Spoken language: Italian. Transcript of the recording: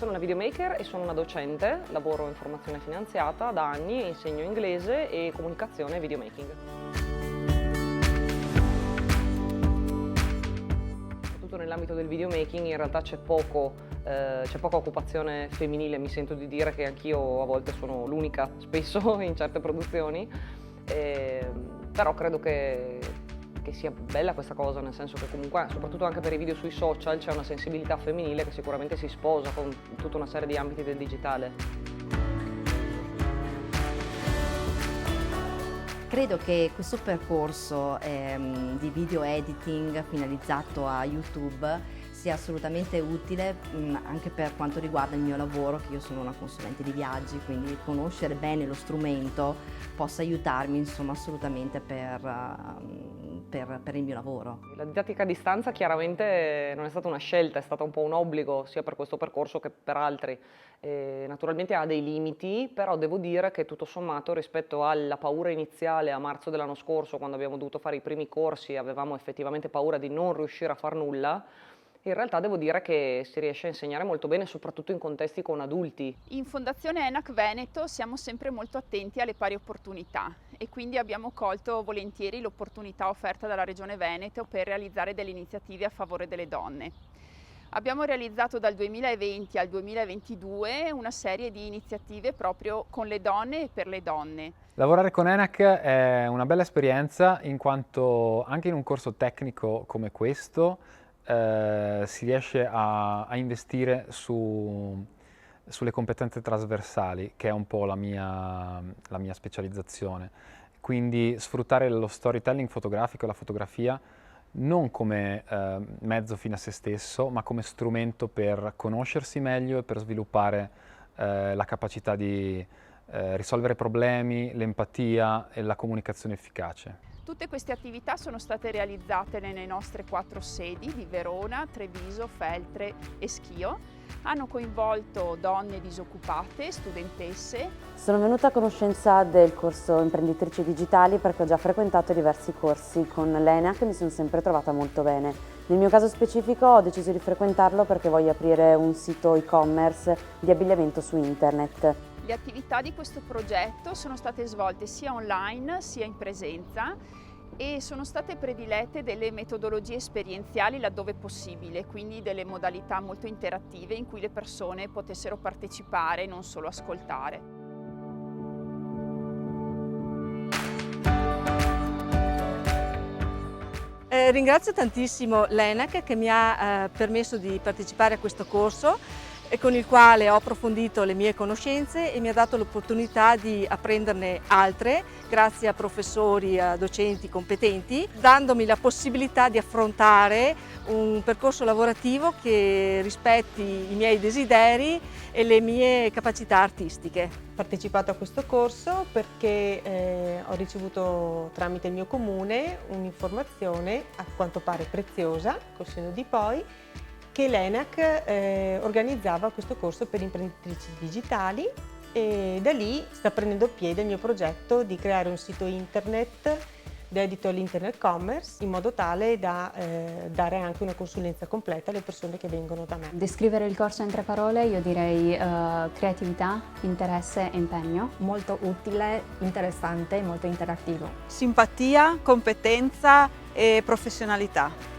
Sono una videomaker e sono una docente, lavoro in formazione finanziata da anni e insegno inglese e comunicazione e videomaking. Soprattutto nell'ambito del videomaking in realtà c'è poca occupazione femminile, mi sento di dire che anch'io a volte sono l'unica, spesso in certe produzioni, però credo che sia bella questa cosa, nel senso che comunque, soprattutto anche per i video sui social, c'è una sensibilità femminile che sicuramente si sposa con tutta una serie di ambiti del digitale. Credo che questo percorso di video editing finalizzato a YouTube sia assolutamente utile anche per quanto riguarda il mio lavoro, che io sono una consulente di viaggi, quindi conoscere bene lo strumento possa aiutarmi insomma assolutamente per il mio lavoro. La didattica a distanza chiaramente non è stata una scelta, è stata un po' un obbligo sia per questo percorso che per altri. Naturalmente ha dei limiti, però devo dire che tutto sommato rispetto alla paura iniziale a marzo dell'anno scorso, quando abbiamo dovuto fare i primi corsi e avevamo effettivamente paura di non riuscire a far nulla, in realtà devo dire che si riesce a insegnare molto bene, soprattutto in contesti con adulti. In Fondazione ENAC Veneto siamo sempre molto attenti alle pari opportunità e quindi abbiamo colto volentieri l'opportunità offerta dalla Regione Veneto per realizzare delle iniziative a favore delle donne. Abbiamo realizzato dal 2020 al 2022 una serie di iniziative proprio con le donne e per le donne. Lavorare con ENAC è una bella esperienza in quanto anche in un corso tecnico come questo si riesce a investire sulle competenze trasversali, che è un po' la mia specializzazione. Quindi sfruttare lo storytelling fotografico e la fotografia non come mezzo fine a se stesso, ma come strumento per conoscersi meglio e per sviluppare la capacità di risolvere problemi, l'empatia e la comunicazione efficace. Tutte queste attività sono state realizzate nelle nostre 4 sedi di Verona, Treviso, Feltre e Schio. Hanno coinvolto donne disoccupate, studentesse. Sono venuta a conoscenza del corso Imprenditrici Digitali perché ho già frequentato diversi corsi con l'ENAC e mi sono sempre trovata molto bene. Nel mio caso specifico ho deciso di frequentarlo perché voglio aprire un sito e-commerce di abbigliamento su internet. Le attività di questo progetto sono state svolte sia online sia in presenza e sono state predilette delle metodologie esperienziali laddove possibile, quindi delle modalità molto interattive in cui le persone potessero partecipare e non solo ascoltare. Ringrazio tantissimo l'ENAC che mi ha permesso di partecipare a questo corso e con il quale ho approfondito le mie conoscenze e mi ha dato l'opportunità di apprenderne altre grazie a professori e a docenti competenti, dandomi la possibilità di affrontare un percorso lavorativo che rispetti i miei desideri e le mie capacità artistiche. Ho partecipato a questo corso perché ho ricevuto tramite il mio comune un'informazione a quanto pare preziosa, col senno di poi, che l'ENAC organizzava questo corso per imprenditrici digitali e da lì sta prendendo piede il mio progetto di creare un sito internet dedito all'internet commerce in modo tale da dare anche una consulenza completa alle persone che vengono da me. Descrivere il corso in 3 parole io direi creatività, interesse e impegno. Molto utile, interessante e molto interattivo. Simpatia, competenza e professionalità.